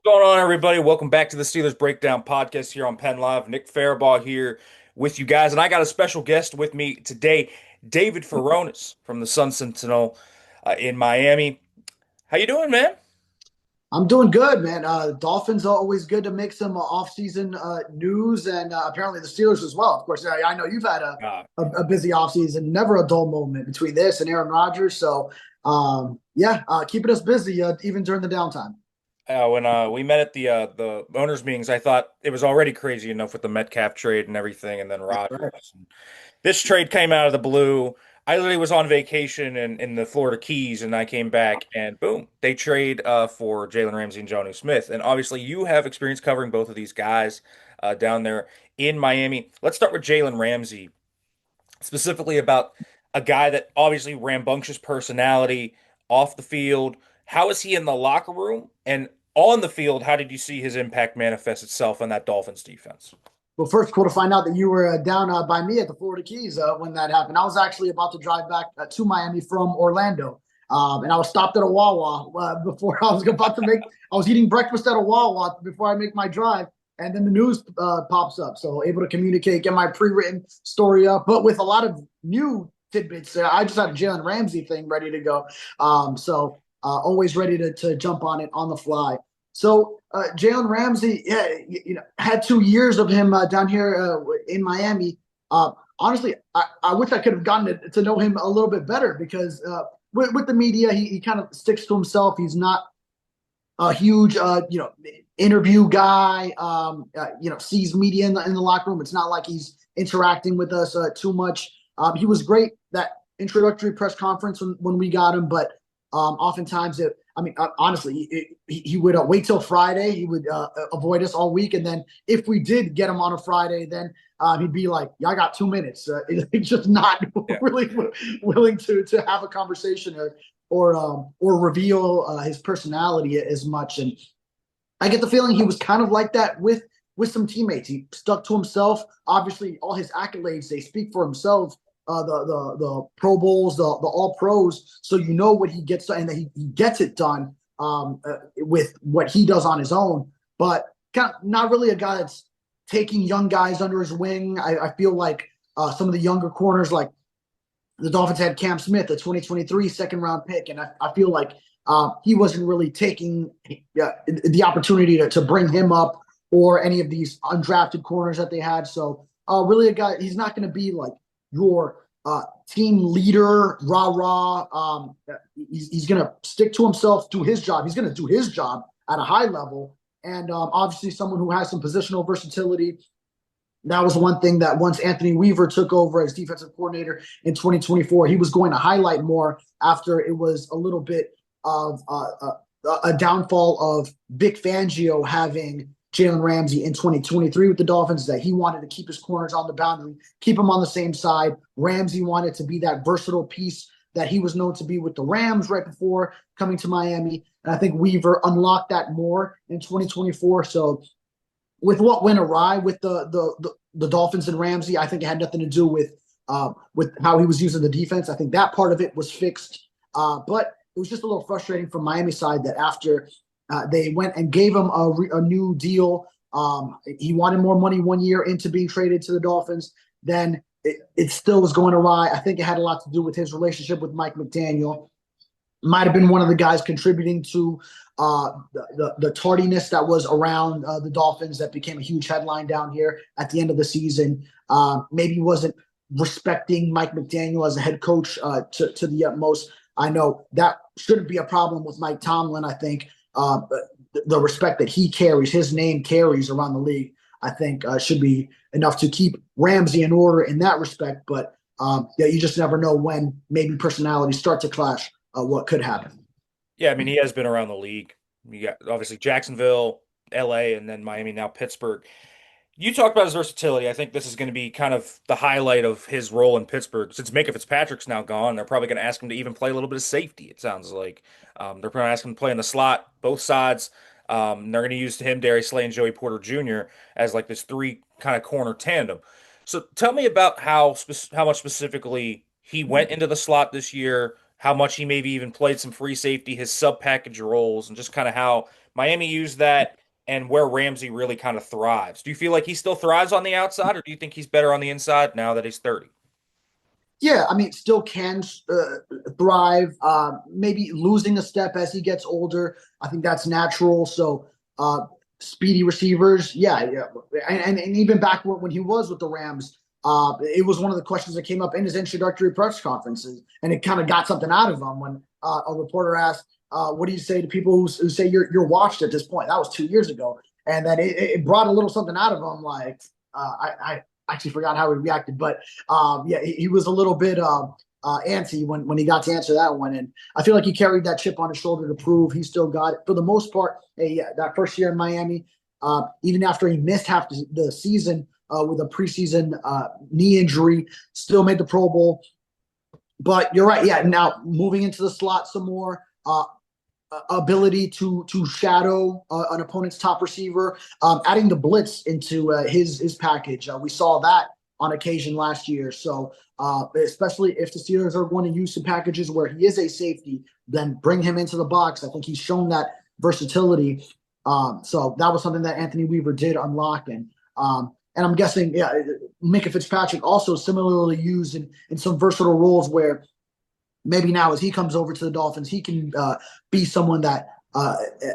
What's going on, everybody? Welcome back to the Steelers Breakdown podcast here on Penn Live. Nick Farabaugh here with you guys, and I got a special guest with me today, David Furones from the Sun-Sentinel in Miami. How you doing, man? I'm doing good, man. Dolphins are always good to make some off-season news, and apparently the Steelers as well. Of course, I know you've had Uh, a busy offseason, never a dull moment between this and Aaron Rodgers. So, yeah, keeping us busy even during the downtime. when we met at the owners' meetings, I thought it was already crazy enough with the Metcalf trade and everything, and then That's right. Rodgers. This trade came out of the blue. I literally was on vacation in the Florida Keys, and I came back, and boom, they trade for Jalen Ramsey and Jonnu Smith. And obviously, you have experience covering both of these guys down there in Miami. Let's start with Jalen Ramsey, specifically about a guy that obviously rambunctious personality off the field. How is he in the locker room? And on the field, how did you see his impact manifest itself on that Dolphins defense? Well, first, cool to find out that you were down by me at the Florida Keys when that happened. I was actually about to drive back to Miami from Orlando, and I was stopped at a Wawa before I was about to make. I was eating breakfast at a Wawa before I make my drive, and then the news pops up. So able to communicate, get my pre-written story up, but with a lot of new tidbits. I just had a Jalen Ramsey thing ready to go, always ready to jump on it on the fly. So Jalen Ramsey, yeah, had 2 years of him down here in Miami. Honestly, I wish I could have gotten to know him a little bit better because with the media, he kind of sticks to himself. He's not a huge, interview guy. Sees media in the locker room. It's not like he's interacting with us too much. He was great that introductory press conference when we got him, but oftentimes honestly, he would wait till Friday. He would avoid us all week, and then if we did get him on a Friday, then he'd be like, "Yeah, I got 2 minutes." He's just not Yeah. really willing to have a conversation or reveal his personality as much. And I get the feeling he was kind of like that with some teammates. He stuck to himself. Obviously, all his accolades they speak for himself. The Pro Bowls, the All Pros, so you know what he gets done, and that he gets it done with what he does on his own. But kind of not really a guy that's taking young guys under his wing. I feel like some of the younger corners, like the Dolphins had Cam Smith, a 2023 second round pick, and I feel like he wasn't really taking the opportunity to bring him up or any of these undrafted corners that they had. So really a guy, he's not going to be like your team leader, rah rah. He's going to stick to himself, do his job. He's going to do his job at a high level, and obviously someone who has some positional versatility. That was one thing that once Anthony Weaver took over as defensive coordinator in 2024, he was going to highlight more after it was a little bit of a downfall of Vic Fangio having Jalen Ramsey in 2023 with the Dolphins, that he wanted to keep his corners on the boundary, keep them on the same side. Ramsey wanted to be that versatile piece that he was known to be with the Rams right before coming to Miami. And I think Weaver unlocked that more in 2024. So with what went awry with the Dolphins and Ramsey, I think it had nothing to do with how he was using the defense. I think that part of it was fixed, but it was just a little frustrating from Miami side that after they went and gave him a new deal, he wanted more money 1 year into being traded to the Dolphins. Then it still was going awry. I think it had a lot to do with his relationship with Mike McDaniel. Might have been one of the guys contributing to the tardiness that was around the Dolphins that became a huge headline down here at the end of the season. Maybe wasn't respecting Mike McDaniel as a head coach to the utmost. I know that shouldn't be a problem with Mike Tomlin. I think the respect that he carries, his name carries around the league, I think should be enough to keep Ramsey in order in that respect. But yeah, you just never know when maybe personalities start to clash. What could happen? Yeah, I mean, he has been around the league. You got obviously Jacksonville, LA, and then Miami, now Pittsburgh. You talked about his versatility. I think this is going to be kind of the highlight of his role in Pittsburgh. Since Minka Fitzpatrick's now gone, they're probably going to ask him to even play a little bit of safety, it sounds like. They're probably asking him to play in the slot, both sides. They're going to use him, Darius Slay, and Joey Porter Jr. as like this three kind of corner tandem. So tell me about how much specifically he went into the slot this year, how much he maybe even played some free safety, his sub package roles, and just kind of how Miami used that and where Ramsey really kind of thrives. Do you feel like he still thrives on the outside, or do you think he's better on the inside now that he's 30? Yeah, I mean, still can thrive. Maybe losing a step as he gets older. I think that's natural. So, speedy receivers, yeah. And even back when he was with the Rams, it was one of the questions that came up in his introductory press conferences, and it kind of got something out of him when a reporter asked, "What do you say to people who say you're washed at this point?" That was 2 years ago, and then it brought a little something out of him, like I actually forgot how he reacted, but yeah, he was a little bit antsy when he got to answer that one, and I feel like he carried that chip on his shoulder to prove he still got it for the most part. Hey, yeah, that first year in Miami, even after he missed half the season with a preseason knee injury, still made the Pro Bowl. But you're right, yeah. Now moving into the slot some more. Ability to shadow an opponent's top receiver, adding the blitz into his package. We saw that on occasion last year. So especially if the Steelers are going to use some packages where he is a safety, then bring him into the box. I think he's shown that versatility. So that was something that Anthony Weaver did unlock. And I'm guessing, yeah, Minka Fitzpatrick also similarly used in some versatile roles where maybe now as he comes over to the Dolphins, he can be someone that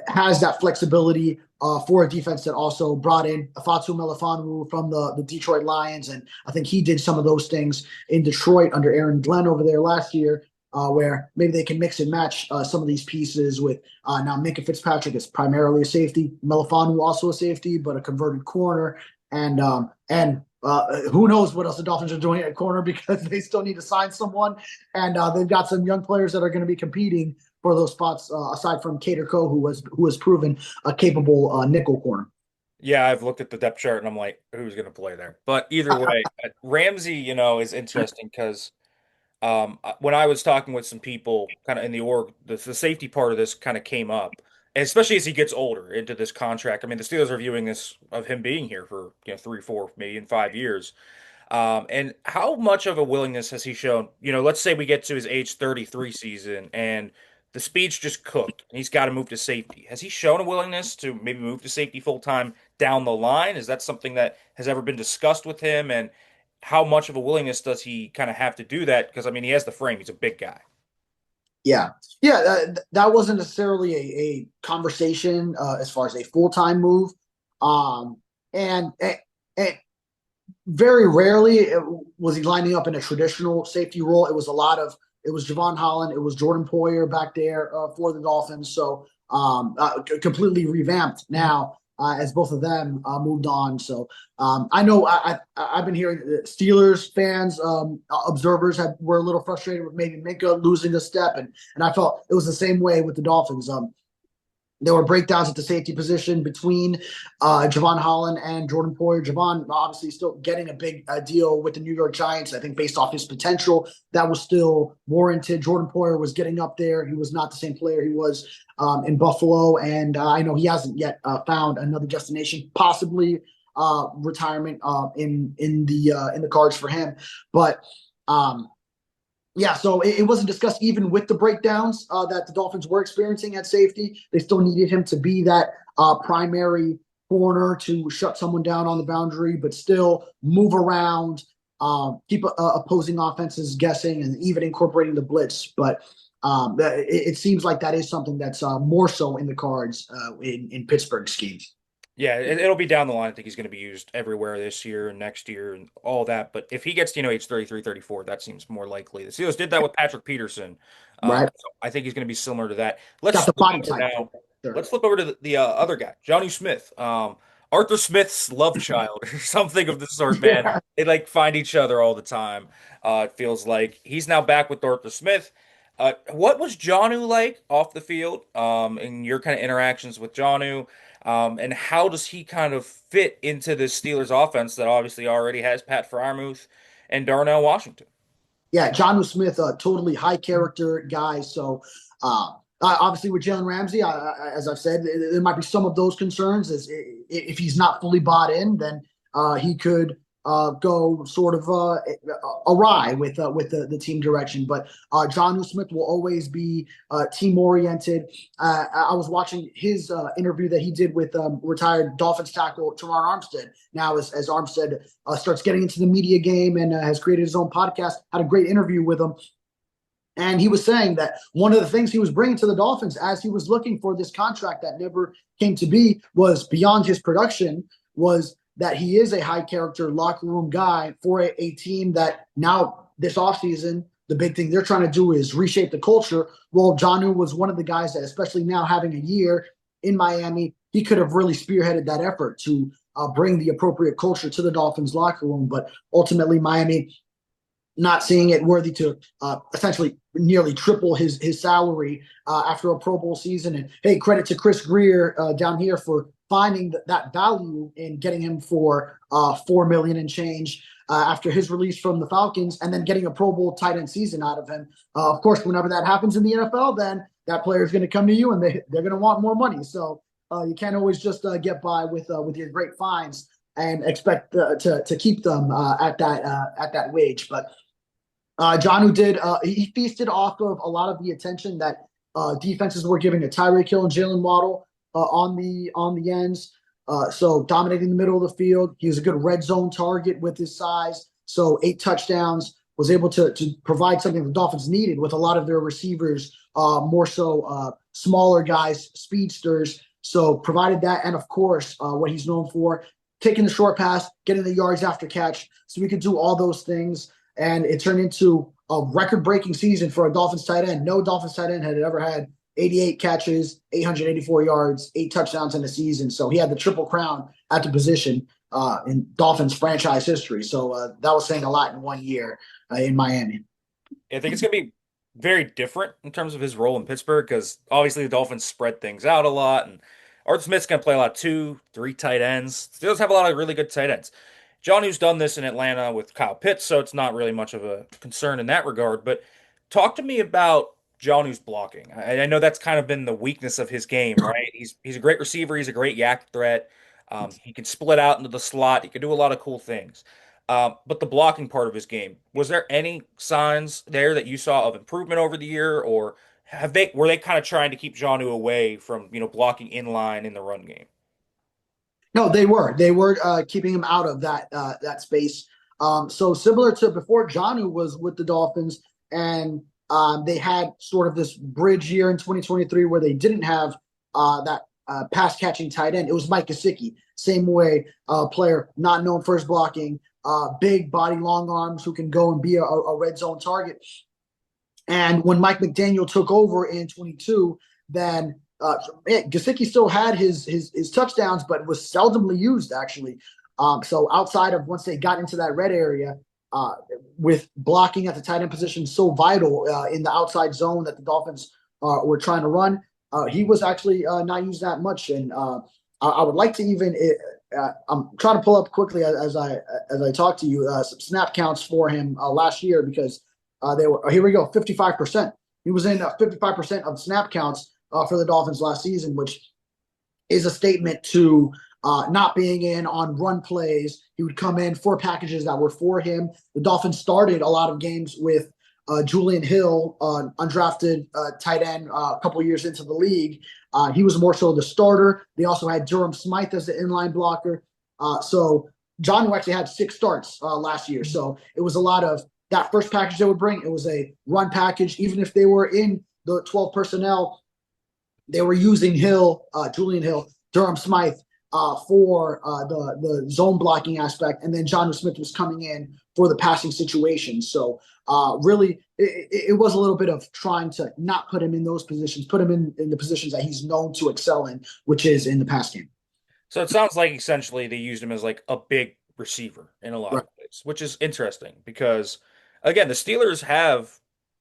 has that flexibility for a defense that also brought in Fatu Melifonwu from the Detroit Lions. And I think he did some of those things in Detroit under Aaron Glenn over there last year, where maybe they can mix and match some of these pieces with now Minka Fitzpatrick is primarily a safety, Melifonwu also a safety, but a converted corner. And who knows what else the Dolphins are doing at corner because they still need to sign someone, and they've got some young players that are going to be competing for those spots. Aside from Cater Coe, who has proven a capable nickel corner. Yeah, I've looked at the depth chart and I'm like, who's going to play there? But either way, Ramsey, is interesting because when I was talking with some people kind of in the org, the safety part of this kind of came up, and especially as he gets older into this contract. I mean, the Steelers are viewing this of him being here for 3, 4, maybe in 5 years. And how much of a willingness has he shown? Let's say we get to his age 33 season and the speed's just cooked and he's got to move to safety. Has he shown a willingness to maybe move to safety full time down the line? Is that something that has ever been discussed with him? And how much of a willingness does he kind of have to do that? Because I mean, he has the frame. He's a big guy. Yeah, yeah, that wasn't necessarily a conversation as far as a full time move, um, and very rarely was he lining up in a traditional safety role. It was Javon Holland, it was Jordan Poyer back there for the Dolphins. So completely revamped now as both of them moved on. So I know I've been hearing Steelers fans, observers were a little frustrated with maybe Minka losing a step, and I felt it was the same way with the Dolphins. There were breakdowns at the safety position between Javon Holland and Jordan Poyer. Javon obviously still getting a big deal with the New York Giants. I think based off his potential, that was still warranted. Jordan Poyer was getting up there. He was not the same player he was in Buffalo, and I know he hasn't yet found another destination, possibly retirement in the cards for him. But yeah, so it wasn't discussed even with the breakdowns that the Dolphins were experiencing at safety. They still needed him to be that primary corner to shut someone down on the boundary, but still move around, keep opposing offenses guessing, and even incorporating the blitz. But it seems like that is something that's more so in the cards in Pittsburgh schemes. Yeah, it'll be down the line. I think he's going to be used everywhere this year and next year and all that. But if he gets to, age 33, 34, that seems more likely. The Steelers did that with Patrick Peterson. Right? So I think he's going to be similar to that. Let's Got the flip body over type. now. Sure. Let's flip over to the other guy, Jonnu Smith. Arthur Smith's love child or something of the sort, man. Yeah. They like find each other all the time. It feels like he's now back with Arthur Smith. What was Jonnu like off the field? In your kind of interactions with Jonnu? And how does he kind of fit into this Steelers offense that obviously already has Pat Freiermuth and Darnell Washington? Yeah, Jonnu Smith, a totally high character guy. So obviously with Jalen Ramsey, as I've said, there might be some of those concerns. As if he's not fully bought in, then he could go sort of awry with the team direction. But Jonnu Smith will always be team oriented. I was watching his interview that he did with retired Dolphins tackle Teron Armstead. Now, as Armstead starts getting into the media game and has created his own podcast, had a great interview with him. And he was saying that one of the things he was bringing to the Dolphins as he was looking for this contract that never came to be was beyond his production, was that he is a high character locker room guy for a team that now this offseason, the big thing they're trying to do is reshape the culture. Well, Jonnu was one of the guys that, especially now having a year in Miami, he could have really spearheaded that effort to bring the appropriate culture to the Dolphins locker room. But ultimately, Miami not seeing it worthy to essentially nearly triple his salary after a Pro Bowl season. And hey, credit to Chris Greer down here for finding that value in getting him for $4 million and change after his release from the Falcons, and then getting a Pro Bowl tight end season out of him. Of course, whenever that happens in the NFL, then that player is going to come to you and they're going to want more money. So you can't always just get by with your great fines and expect to keep them at that wage. But Jonnu did. He feasted off of a lot of the attention that defenses were giving to Tyreek Hill and Jalen Waddle on the ends. So dominating the middle of the field. He was a good red zone target with his size. So 8 touchdowns. Was able to provide something the Dolphins needed with a lot of their receivers, more so smaller guys, speedsters. So provided that, and of course, what he's known for, taking the short pass, getting the yards after catch. So we could do all those things, and it turned into a record-breaking season for a Dolphins tight end. No Dolphins tight end had ever had 88 catches, 884 yards, 8 touchdowns in a season. So he had the triple crown at the position in Dolphins franchise history. So that was saying a lot in one year in Miami. I think it's going to be very different in terms of his role in Pittsburgh because obviously the Dolphins spread things out a lot, and Arthur Smith's going to play a lot of two, three tight ends. Steelers have a lot of really good tight ends. John, who's done this in Atlanta with Kyle Pitts, so it's not really much of a concern in that regard. But talk to me about John, who's blocking. I know that's kind of been the weakness of his game, right? He's a great receiver. He's a great yak threat. He can split out into the slot. He can do a lot of cool things. But the blocking part of his game, was there any signs there that you saw of improvement over the year, or were they kind of trying to keep Jonnu away from blocking in line in the run game? No, they were keeping him out of that space. So similar to before Jonnu was with the Dolphins, and they had sort of this bridge year in 2023 where they didn't have that pass catching tight end. It was Mike Gesicki, same way, player not known for his blocking, big body, long arms who can go and be a red zone target. And when Mike McDaniel took over in 22, then Gesicki still had his touchdowns, but was seldomly used actually. So outside of once they got into that red area, with blocking at the tight end position so vital in the outside zone that the Dolphins were trying to run, he was actually not used that much. And I would like to even. I'm trying to pull up quickly as I talk to you some snap counts for him last year because they were here we go 55%. He was in 55% of snap counts for the Dolphins last season, which is a statement to not being in on run plays. He would come in for packages that were for him. The Dolphins started a lot of games with Julian Hill, undrafted tight end, a couple years into the league. He was more so the starter. They also had Durham Smythe as the inline blocker. So John, who actually had 6 starts last year. So it was a lot of that first package they would bring. It was a run package. Even if they were in the 12 personnel, they were using Julian Hill, Durham Smythe for the zone blocking aspect, and then Jonnu Smith was coming in for the passing situation. So really, it was a little bit of trying to not put him in those positions, put him in the positions that he's known to excel in, which is in the pass game. So it sounds like essentially they used him as like a big receiver in a lot Right. of ways, which is interesting because again, the Steelers have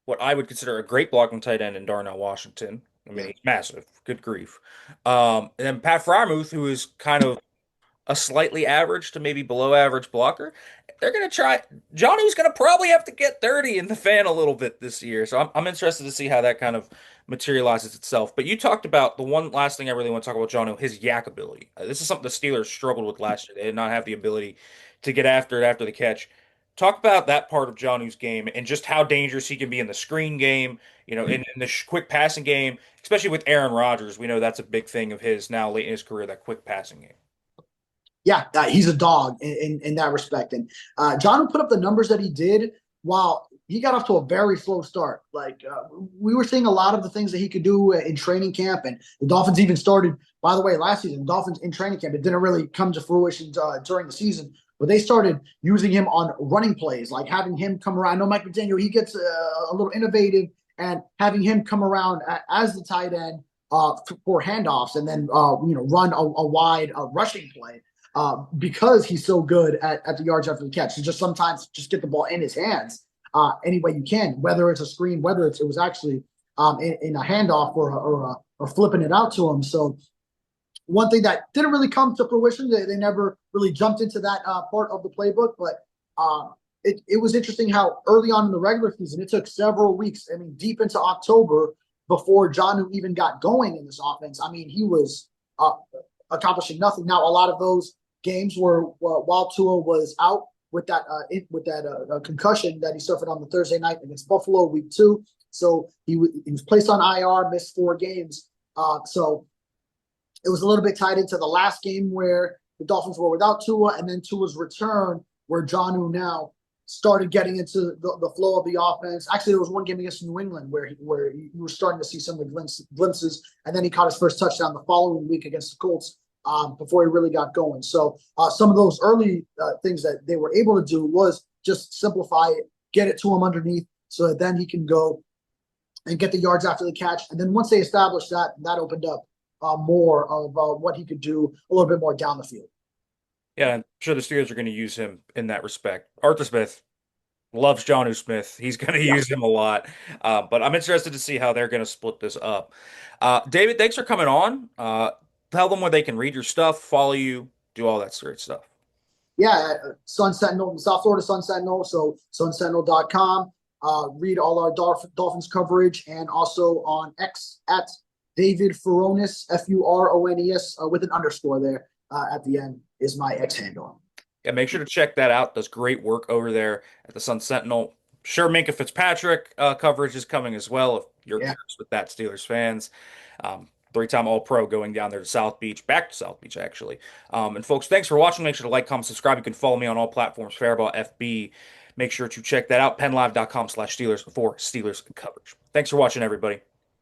what I would consider a great blocking tight end in Darnell Washington. I mean, Yeah. he's massive. Good grief. And then Pat Fryermuth, who is kind of a slightly average to maybe below average blocker. they're going to try. Jonnu's going to probably have to get dirty in the fan a little bit this year. So I'm interested to see how that kind of materializes itself. But you talked about the one last thing I really want to talk about Jonnu, his yak ability. This is something the Steelers struggled with last year. They did not have the ability to get after it after the catch. Talk about that part of Jonnu's game and just how dangerous he can be in the screen game, in the quick passing game, especially with Aaron Rodgers. We know that's a big thing of his now late in his career, that quick passing game. Yeah, he's a dog in that respect. And John put up the numbers that he did while he got off to a very slow start. Like we were seeing a lot of the things that he could do in training camp, and the Dolphins even started. By the way, last season, the Dolphins in training camp, it didn't really come to fruition during the season, but they started using him on running plays, like having him come around. I know Mike McDaniel, he gets a little innovative, and having him come around as the tight end for handoffs, and then run a wide rushing play because he's so good at the yards after the catch. So just sometimes just get the ball in his hands any way you can, whether it's a screen, whether it was actually in a handoff or flipping it out to him. So one thing that didn't really come to fruition, they never really jumped into that part of the playbook, but it was interesting how early on in the regular season, it took several weeks, I mean, deep into October before Jonnu even got going in this offense. I mean, he was accomplishing nothing. Now, a lot of those games where while Tua was out with that concussion that he suffered on the Thursday night against Buffalo week 2. So he was placed on IR, missed 4 games. So it was a little bit tied into the last game where the Dolphins were without Tua, and then Tua's return where Jonnu now started getting into the flow of the offense. Actually, there was one game against New England where you were starting to see some of the glimpses, and then he caught his first touchdown the following week against the Colts. Before he really got going. So some of those early things that they were able to do was just simplify it, get it to him underneath so that then he can go and get the yards after the catch. And then once they established that, that opened up more of what he could do a little bit more down the field. Yeah, I'm sure the Steelers are going to use him in that respect. Arthur Smith loves Jonnu Smith. He's going to Yeah. use him a lot. But I'm interested to see how they're going to split this up. David, thanks for coming on. Tell them where they can read your stuff, follow you, do all that great stuff. Yeah, Sun-Sentinel, South Florida Sun-Sentinel, so sunsentinel.com. Read all our Dolphins coverage, and also on X at David Furones, Furones, with an underscore there at the end is my X handle. Yeah, make sure to check that out. Does great work over there at the Sun-Sentinel. Sure, Minka Fitzpatrick coverage is coming as well if you're Yeah. curious with that, Steelers fans. 3-time All-Pro going down there to South Beach, back to South Beach, actually. And folks, thanks for watching. Make sure to like, comment, subscribe. You can follow me on all platforms, Farabaugh FB. Make sure to check that out, PennLive.com/Steelers for Steelers coverage. Thanks for watching, everybody.